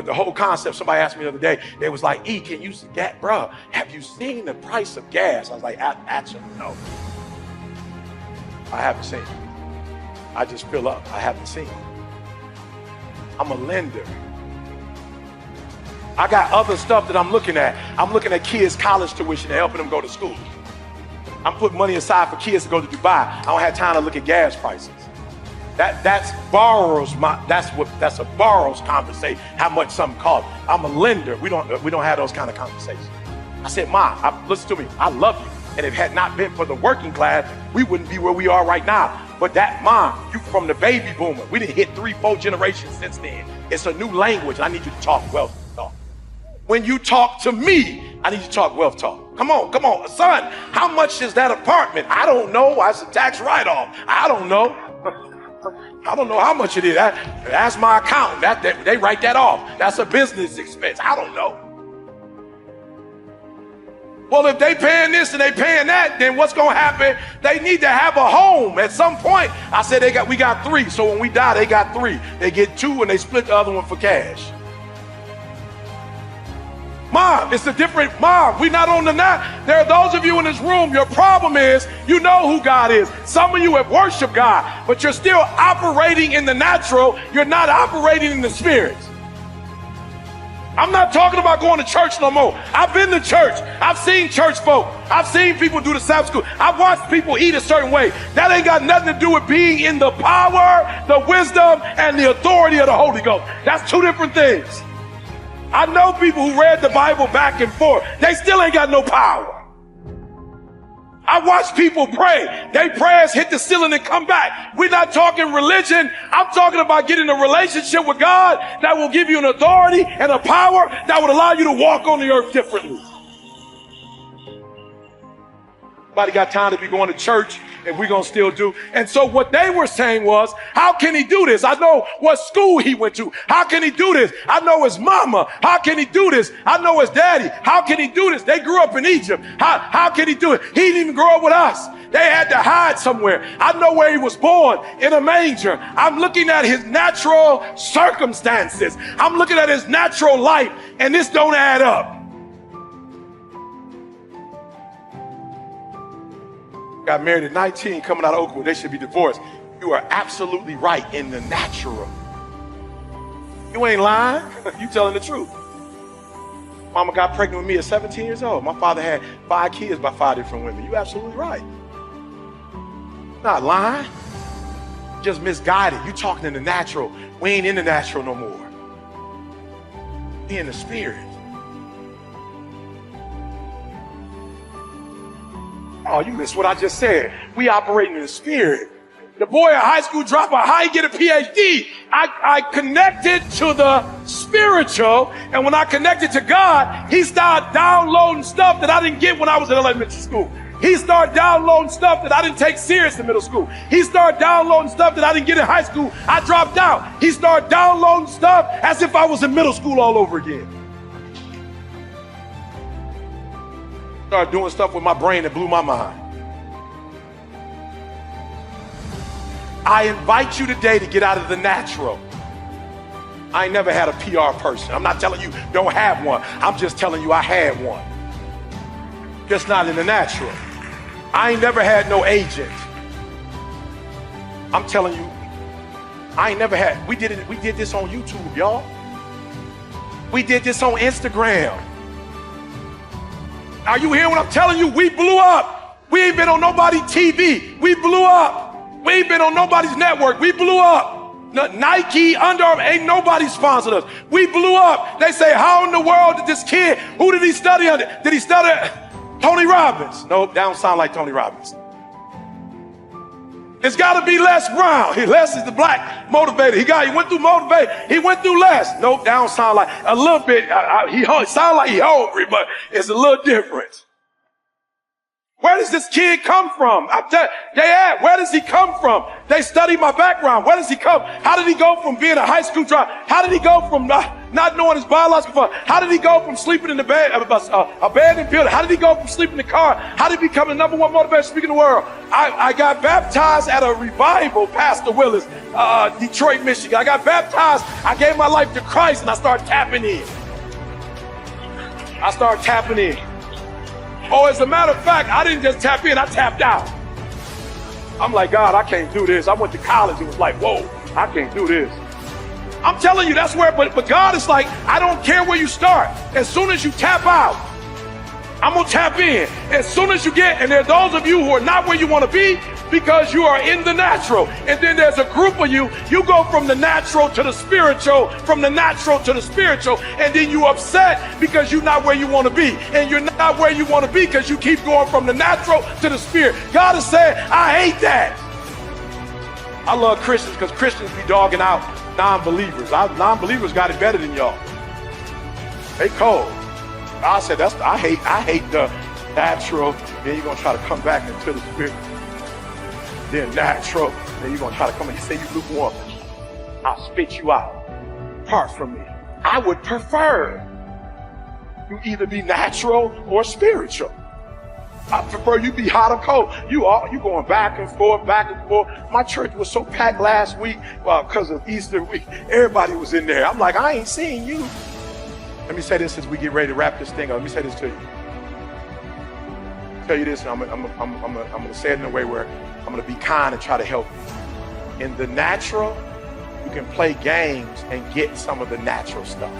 But the whole concept, somebody asked me the other day, they was like, E, can you see that, bro? Have you seen the price of gas? I was like, actually, no. I haven't seen it. I just fill up. I haven't seen it. I'm a lender. I got other stuff that I'm looking at. I'm looking at kids' college tuition and helping them go to school. I'm putting money aside for kids to go to Dubai. I don't have time to look at gas prices. That's a borrower's conversation. How much something costs. I'm a lender. We don't have those kind of conversations. I said, Ma, listen to me. I love you. And if it had not been for the working class, we wouldn't be where we are right now. But that, Mom, you from the baby boomer. We didn't hit 3-4 generations since then. It's a new language. I need you to talk wealth talk. When you talk to me, I need you to talk wealth talk. Come on, son. How much is that apartment? I don't know. That's a tax write-off. I don't know. I don't know how much it is. That's my accountant. They write that off. That's a business expense. I don't know. Well, if they paying this and they paying that, then what's going to happen? They need to have a home at some point. I said we got 3. So when we die, they got 3. They get 2 and they split the other one for cash. Mom, it's a different mom. We're not on the night. There are those of you in this room, your problem is you know who God is. Some of you have worshiped God, but you're still operating in the natural. You're not operating in the spirit. I'm not talking about going to church no more. I've been to church. I've seen church folk. I've seen people do the Sabbath school. I've watched people eat a certain way. That ain't got nothing to do with being in the power, the wisdom, and the authority of the Holy Ghost. That's 2 different things. I know people who read the Bible back and forth. They still ain't got no power. I watch people pray. Their prayers hit the ceiling and come back. We're not talking religion. I'm talking about getting a relationship with God that will give you an authority and a power that would allow you to walk on the earth differently. Nobody got time to be going to church, and we're going to still do. And so what they were saying was, how can he do this? I know what school he went to. How can he do this? I know his mama. How can he do this? I know his daddy. How can he do this? They grew up in Egypt. How can he do it? He didn't even grow up with us. They had to hide somewhere. I know where he was born, in a manger. I'm looking at his natural circumstances. I'm looking at his natural life, and this don't add up. Got married at 19, coming out of Oakwood. They should be divorced. You are absolutely right in the natural. You ain't lying. You telling the truth. Mama got pregnant with me at 17 years old. My father had 5 kids by 5 different women. You absolutely right. Not lying. Just misguided. You talking in the natural. We ain't in the natural no more. We in the spirit. Oh, you missed what I just said. We operating in the spirit. The boy, a high school dropout, how he get a PhD? I connected to the spiritual, and when I connected to God, he started downloading stuff that I didn't get when I was in elementary school. He started downloading stuff that I didn't take serious in middle school. He started downloading stuff that I didn't get in high school. I dropped out. He started downloading stuff as if I was in middle school all over again. Started doing stuff with my brain that blew my mind. I invite you today to get out of the natural. I ain't never had a PR person. I'm not telling you don't have one. I'm just telling you I had one. Just not in the natural. I ain't never had no agent. I'm telling you, I ain't never had. We did this on YouTube, y'all. We did this on Instagram. Are you hearing what I'm telling you? We blew up. We ain't been on nobody's TV. We blew up. We ain't been on nobody's network. We blew up. Nike, Under Armour, ain't nobody sponsored us. We blew up. They say, how in the world did this kid, who did he study under? Did he study Tony Robbins? No, that don't sound like Tony Robbins. It's got to be Les Brown. Les is the black motivator. He went through motivate. He went through Les. Nope, that don't sound like a little bit. He sound like he hungry, but it's a little different. Where does this kid come from? Where does he come from? They study my background. Where does he come? How did he go from being a high school dropout? How did he go from not knowing his biological father? How did he go from sleeping in the bed, abandoned building? How did he go from sleeping in the car? How did he become the #1 motivational speaker in the world? I got baptized at a revival, Pastor Willis, Detroit, Michigan. I got baptized. I gave my life to Christ and I started tapping in. Oh, as a matter of fact, I didn't just tap in, I tapped out. I'm like, God, I can't do this. I went to college. It was like, whoa, I can't do this. I'm telling you, that's where, but God is like, I don't care where you start. As soon as you tap out, I'm going to tap in. As soon as you get, and there are those of you who are not where you want to be because you are in the natural. And then there's a group of you go from the natural to the spiritual, from the natural to the spiritual, and then you upset because you're not where you want to be. And you're not where you want to be because you keep going from the natural to the spirit. God is saying, I hate that. I love Christians because Christians be dogging out non-believers. Non-believers got it better than y'all. They cold. God said, I hate the natural. Then you're going to try to come back into the spirit. Then natural. Then you're going to try to come and say you lukewarm. I'll spit you out. Apart from me. I would prefer you either be natural or spiritual. I prefer you be hot or cold. You going back and forth, back and forth. My church was so packed last week, because of Easter week. Everybody was in there. I'm like, I ain't seeing you. Let me say this as we get ready to wrap this thing up. Let me say this to you. Tell you this, and I'm gonna say it in a way where I'm gonna be kind and try to help you. In the natural, you can play games and get some of the natural stuff.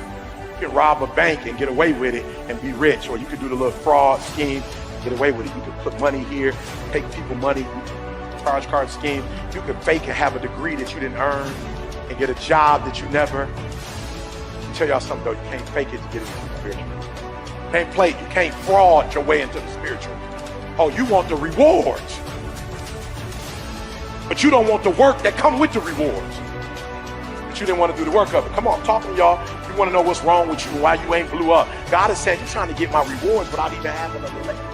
You can rob a bank and get away with it and be rich, or you can do the little fraud scheme, get away with it. You can put money here, take people money, charge card scheme. You can fake and have a degree that you didn't earn and get a job that you never. I'll tell y'all something though, you can't fake it to get into the spiritual. You can't play it, you can't fraud your way into the spiritual. Oh, you want the rewards, but you don't want the work that come with the rewards. But you didn't want to do the work of it. Come on, talking to y'all. You want to know what's wrong with you, why you ain't blew up. God is saying, you're trying to get my rewards without even having a relationship.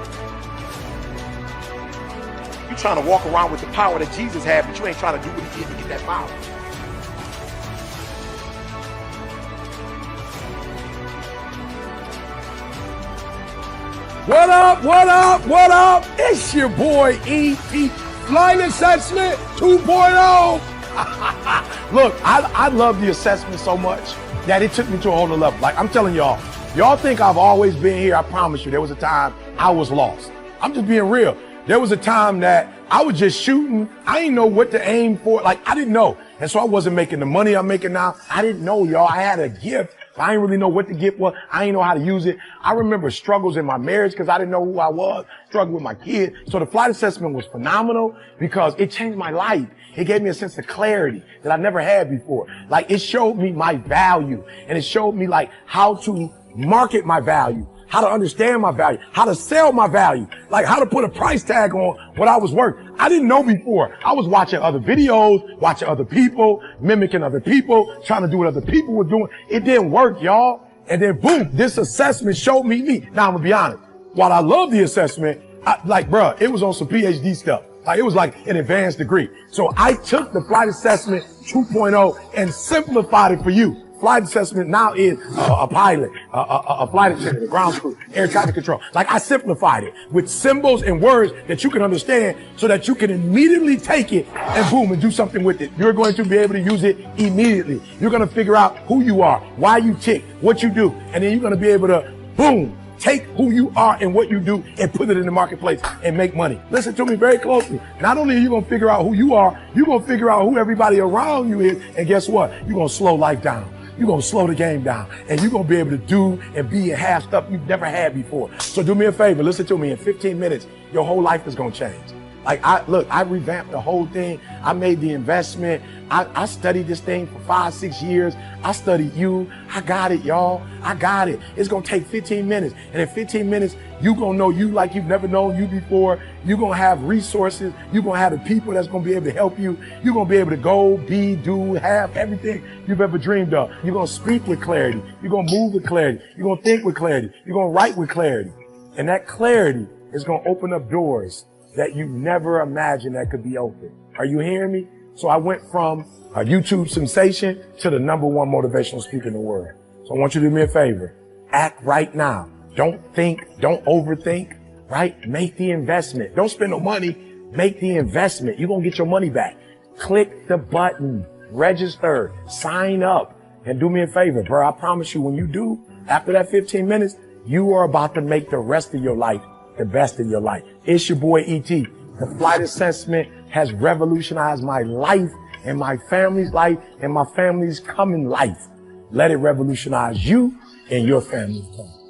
You're trying to walk around with the power that Jesus had, but you ain't trying to do what he did to get that power. What up, what up, what up? It's your boy E.P. Flight Assessment 2.0. Look, I love the assessment so much that it took me to a whole nother level. Like I'm telling y'all think I've always been here. I promise you, there was a time I was lost. I'm just being real. There was a time that I was just shooting. I didn't know what to aim for. Like I didn't know. And so I wasn't making the money I'm making now. I didn't know, y'all. I had a gift. I didn't really know what the gift was. I didn't know how to use it. I remember struggles in my marriage because I didn't know who I was, struggling with my kid. So the flight assessment was phenomenal because it changed my life. It gave me a sense of clarity that I never had before. Like it showed me my value and it showed me like how to market my value, how to understand my value, how to sell my value, like how to put a price tag on what I was worth. I didn't know before. I was watching other videos, watching other people, mimicking other people, trying to do what other people were doing. It didn't work, y'all. And then boom, this assessment showed me me. Now I'm gonna be honest. While I love the assessment, it was on some PhD stuff. Like it was like an advanced degree. So I took the flight assessment 2.0 and simplified it for you. Flight assessment now is a pilot, a flight attendant, a ground crew, air traffic control. Like I simplified it with symbols and words that you can understand so that you can immediately take it and boom and do something with it. You're going to be able to use it immediately. You're going to figure out who you are, why you tick, what you do, and then you're going to be able to boom, take who you are and what you do and put it in the marketplace and make money. Listen to me very closely. Not only are you going to figure out who you are, you're going to figure out who everybody around you is. And guess what? You're going to slow life down. You're going to slow the game down and you're going to be able to do and be and have stuff you've never had before. So do me a favor. Listen to me. In 15 minutes, your whole life is going to change. Like I revamped the whole thing. I made the investment. I studied this thing for 5-6 years. I studied you. I got it, y'all. I got it. It's going to take 15 minutes. And in 15 minutes, you're going to know you like you've never known you before. You're going to have resources. You're going to have the people that's going to be able to help you. You're going to be able to go, be, do, have everything you've ever dreamed of. You're going to speak with clarity. You're going to move with clarity. You're going to think with clarity. You're going to write with clarity. And that clarity is going to open up doors that you never imagined that could be open. Are you hearing me? So I went from a YouTube sensation to the #1 motivational speaker in the world. So So I want you to do me a favor. Act right now. Don't think, don't overthink, right? Make the investment. Don't spend no money. Make the investment. You're going to get your money back. Click the button, register, sign up, and do me a favor, bro. I promise you, when you do, after that 15 minutes, you are about to make the rest of your life the best of your life. It's your boy E.T. The flight assessment has revolutionized my life and my family's life and my family's coming life. Let it revolutionize you and your family's life.